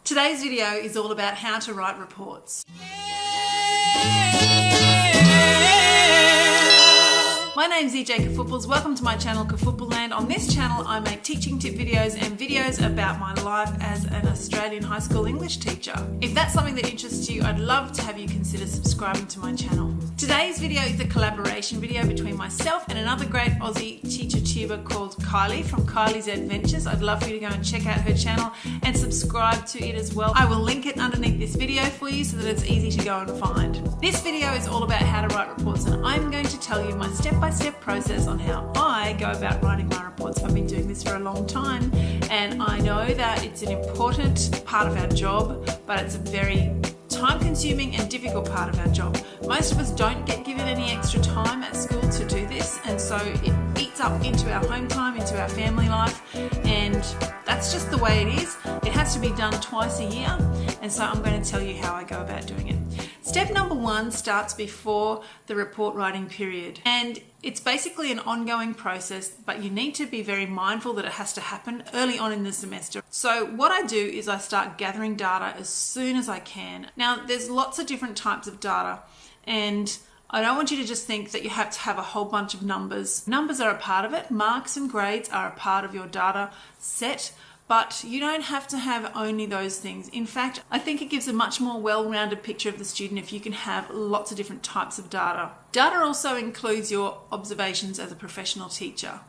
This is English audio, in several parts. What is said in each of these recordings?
Today's video is all about how to write reports. My name's Kafoople. Welcome to my channel Kafoople Land. On this channel I make teaching tip videos and videos about my life as an Australian high school English teacher. If that's something that interests you, I'd love to have you consider subscribing to my channel. Today's video is a collaboration video between myself and another great Aussie teacher tuber called Kylie from Kylie's EDventures. I'd love for you to go and check out her channel and subscribe to it as well. I will link it underneath this video for you so that it's easy to go and find. This video is all about how to write reports, and I'm going to tell you my step-by-step process on how I go about writing my reports. I've been doing this for a long time and I know that it's an important part of our job, but it's a very time-consuming and difficult part of our job. Most of us don't get given any extra time at school to do this, and so it eats up into our home time, into our family life, and that's just the way it is. It has to be done twice a year, and so I'm going to tell you how I go about doing it. Step number one starts before the report writing period, and it's basically an ongoing process, but you need to be very mindful that it has to happen early on in the semester. So what I do is I start gathering data as soon as I can. Now, there's lots of different types of data, and I don't want you to just think that you have to have a whole bunch of numbers. Numbers are a part of it. Marks and grades are a part of your data set, but you don't have to have only those things. In fact, I think it gives a much more well-rounded picture of the student if you can have lots of different types of data. Data also includes your observations as a professional teacher.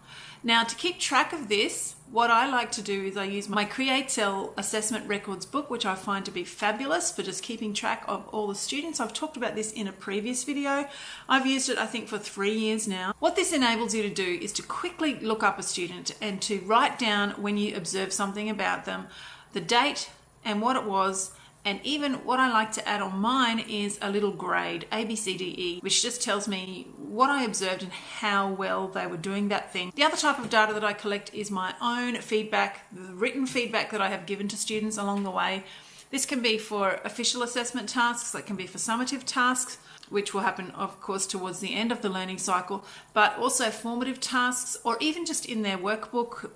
Now, to keep track of this, what I like to do is I use my Createl assessment records book, which I find to be fabulous for just keeping track of all the students. I've talked about this in a previous video. I've used it, I think, for 3 years now. What this enables you to do is to quickly look up a student and to write down when you observe something about them, the date and what it was. And even what I like to add on mine is a little grade, A, B, C, D, E, which just tells me what I observed and how well they were doing that thing. The other type of data that I collect is my own feedback, the written feedback that I have given to students along the way. This can be for official assessment tasks, it can be for summative tasks, which will happen, of course, towards the end of the learning cycle, but also formative tasks, or even just in their workbook,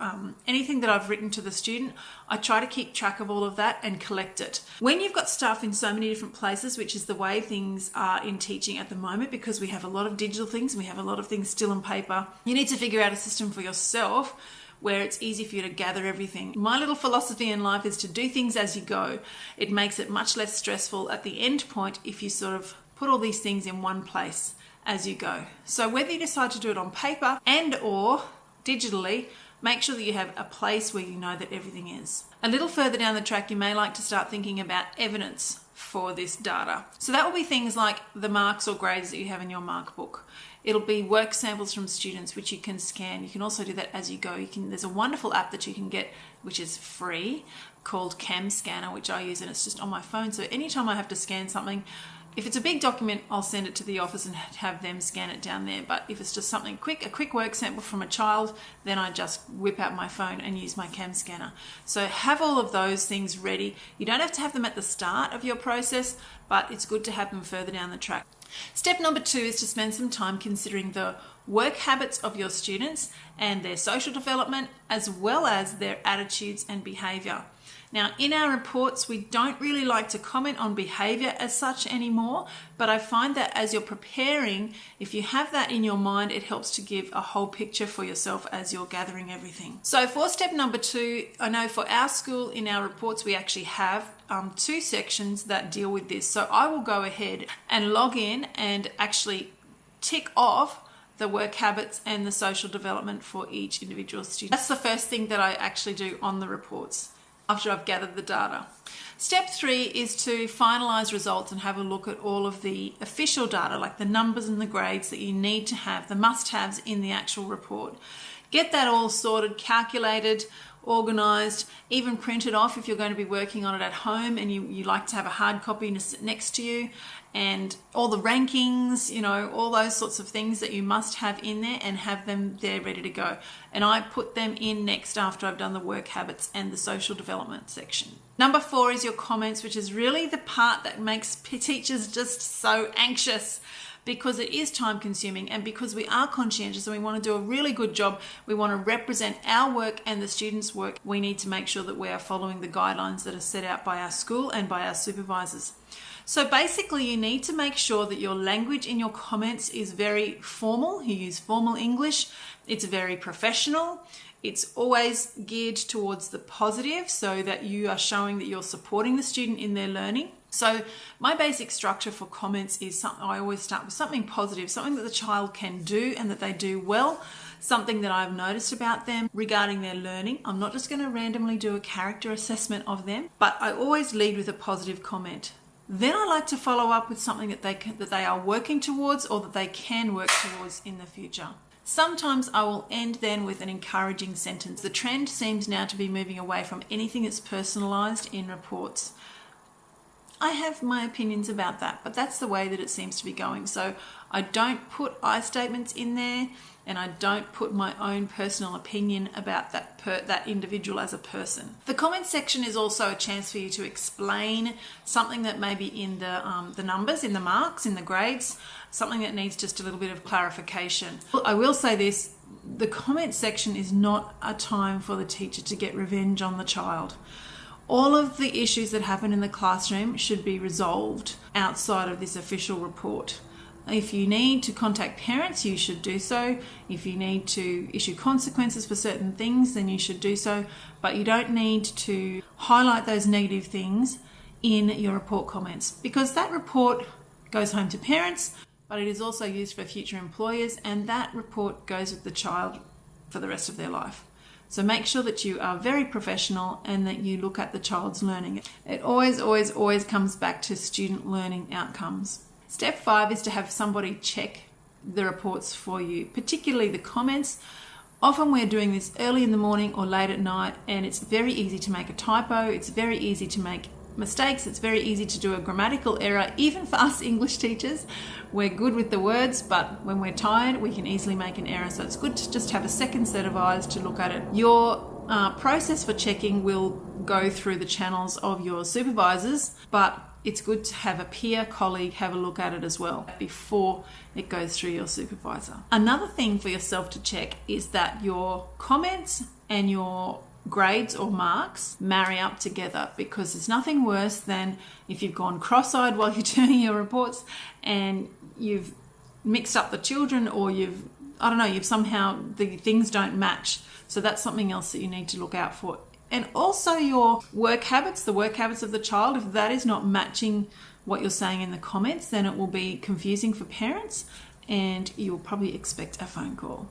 anything that I've written to the student, I try to keep track of all of that and collect it. When you've got stuff in so many different places, which is the way things are in teaching at the moment, because we have a lot of digital things and we have a lot of things still on paper, you need to figure out a system for yourself where it's easy for you to gather everything. My little philosophy in life is to do things as you go. It makes it much less stressful at the end point if you sort of put all these things in one place as you go. So whether you decide to do it on paper and or digitally, make sure that you have a place where you know that everything is. A little further down the track, you may like to start thinking about evidence for this data. So that will be things like the marks or grades that you have in your mark book. It'll be work samples from students which you can scan. You can also do that as you go. There's a wonderful app that you can get which is free called Cam Scanner, which I use, and it's just on my phone. So anytime I have to scan something, if it's a big document, I'll send it to the office and have them scan it down there. But if it's just something quick, a quick work sample from a child, then I just whip out my phone and use my Cam Scanner. So have all of those things ready. You don't have to have them at the start of your process, but it's good to have them further down the track. Step number two is to spend some time considering the work habits of your students and their social development, as well as their attitudes and behaviour. Now, in our reports, we don't really like to comment on behaviour as such anymore, but I find that as you're preparing, if you have that in your mind, it helps to give a whole picture for yourself as you're gathering everything. So for step number two, I know for our school, in our reports, we actually have 2 sections that deal with this. So I will go ahead and log in and actually tick off the work habits and the social development for each individual student. That's the first thing that I actually do on the reports after I've gathered the data. Step 3 is to finalize results and have a look at all of the official data, like the numbers and the grades that you need to have, the must-haves in the actual report. Get that all sorted, calculated, organized, even printed off if you're going to be working on it at home and you like to have a hard copy to sit next to you, and all the rankings, you know, all those sorts of things that you must have in there, and have them there ready to go. And I put them in next after I've done the work habits and the social development section. Number 4 is your comments, which is really the part that makes teachers just so anxious. because it is time consuming, and because we are conscientious and we want to do a really good job, we want to represent our work and the students' work, we need to make sure that we are following the guidelines that are set out by our school and by our supervisors. So basically, you need to make sure that your language in your comments is very formal. You use formal English. It's very professional. It's always geared towards the positive so that you are showing that you're supporting the student in their learning. So my basic structure for comments is something I always start with something positive, something that the child can do and that they do well, something that I've noticed about them regarding their learning. I'm not just going to randomly do a character assessment of them, but I always lead with a positive comment. Then I like to follow up with something that they are working towards or that they can work towards in the future. Sometimes I will end then with an encouraging sentence. The trend seems now to be moving away from anything that's personalised in reports. I have my opinions about that, but that's the way that it seems to be going. So I don't put I statements in there, and I don't put my own personal opinion about that individual as a person. The comment section is also a chance for you to explain something that may be in the numbers, in the marks, in the grades, something that needs just a little bit of clarification. I will say this, the comment section is not a time for the teacher to get revenge on the child. All of the issues that happen in the classroom should be resolved outside of this official report. If you need to contact parents, you should do so. If you need to issue consequences for certain things, then you should do so. But you don't need to highlight those negative things in your report comments, because that report goes home to parents, but it is also used for future employers, and that report goes with the child for the rest of their life. So make sure that you are very professional and that you look at the child's learning. It always, always, always comes back to student learning outcomes. Step 5 is to have somebody check the reports for you, particularly the comments. Often we're doing this early in the morning or late at night, and it's very easy to make a typo. It's very easy to make mistakes. It's very easy to do a grammatical error. Even for us English teachers, we're good with the words, but when we're tired, we can easily make an error. So it's good to just have a second set of eyes to look at it. Your process for checking will go through the channels of your supervisors, but it's good to have a peer colleague have a look at it as well before it goes through your supervisor. Another thing for yourself to check is that your comments and your grades or marks marry up together, because there's nothing worse than if you've gone cross-eyed while you're doing your reports and you've mixed up the children, or you've somehow the things don't match. So that's something else that you need to look out for. And also your work habits, the work habits of the child, if that is not matching what you're saying in the comments, then it will be confusing for parents and you'll probably expect a phone call.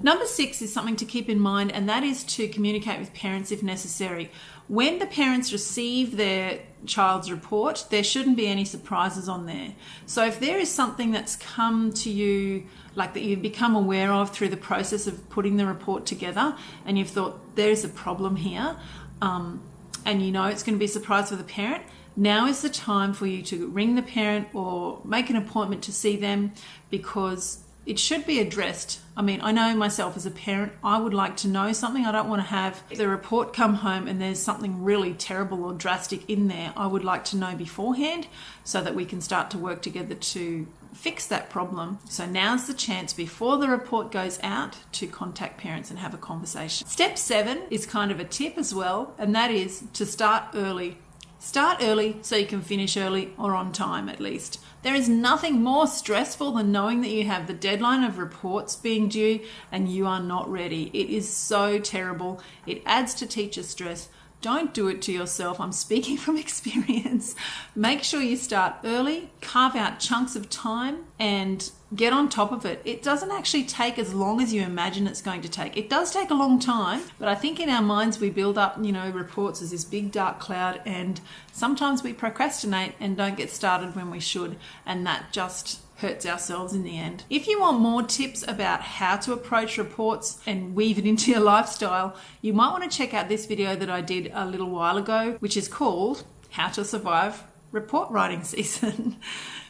Number 6 is something to keep in mind, and that is to communicate with parents if necessary. When the parents receive their child's report, there shouldn't be any surprises on there. So if there is something that's come to you, like that you've become aware of through the process of putting the report together, and you've thought there's a problem here, and you know it's going to be a surprise for the parent, now is the time for you to ring the parent or make an appointment to see them, because it should be addressed. I mean, I know myself as a parent, I would like to know something. I don't want to have the report come home and there's something really terrible or drastic in there. I would like to know beforehand so that we can start to work together to fix that problem. So now's the chance before the report goes out to contact parents and have a conversation. Step 7 is kind of a tip as well, and that is to start early. Start early so you can finish early, or on time at least. There is nothing more stressful than knowing that you have the deadline of reports being due and you are not ready. It is so terrible. It adds to teacher stress. Don't do it to yourself. I'm speaking from experience. Make sure you start early, carve out chunks of time and get on top of it. It doesn't actually take as long as you imagine it's going to take. It does take a long time, but I think in our minds we build up, reports as this big dark cloud, and sometimes we procrastinate and don't get started when we should, and that just hurts ourselves in the end. If you want more tips about how to approach reports and weave it into your lifestyle, you might want to check out this video that I did a little while ago, which is called How to Survive Report Writing Season,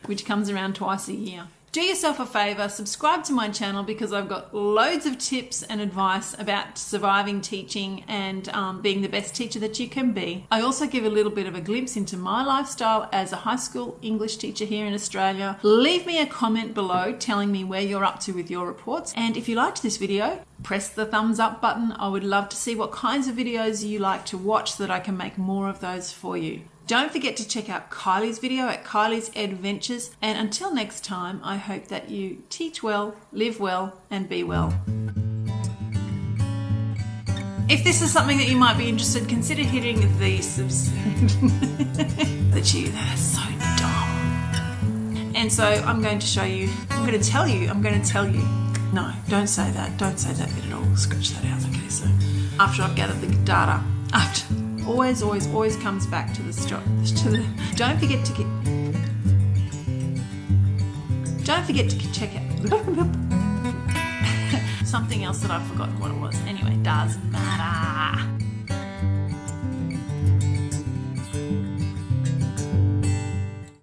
which comes around twice a year. Do yourself a favor, subscribe to my channel because I've got loads of tips and advice about surviving teaching and being the best teacher that you can be. I also give a little bit of a glimpse into my lifestyle as a high school English teacher here in Australia. Leave me a comment below telling me where you're up to with your reports. And if you liked this video, press the thumbs up button. I would love to see what kinds of videos you like to watch so that I can make more of those for you. Don't forget to check out Kylie's video at Kylie's EDventures. And until next time, I hope that you teach well, live well, and be well. If this is something that you might be interested, consider hitting the That's so dumb. And so I'm going to show you, I'm going to tell you. No, don't say that. Don't say that bit at all. Scratch that out. Okay, so after I've gathered the data, always comes back to the stop. Don't forget to check out something else that I've forgotten what it was. Anyway, doesn't matter.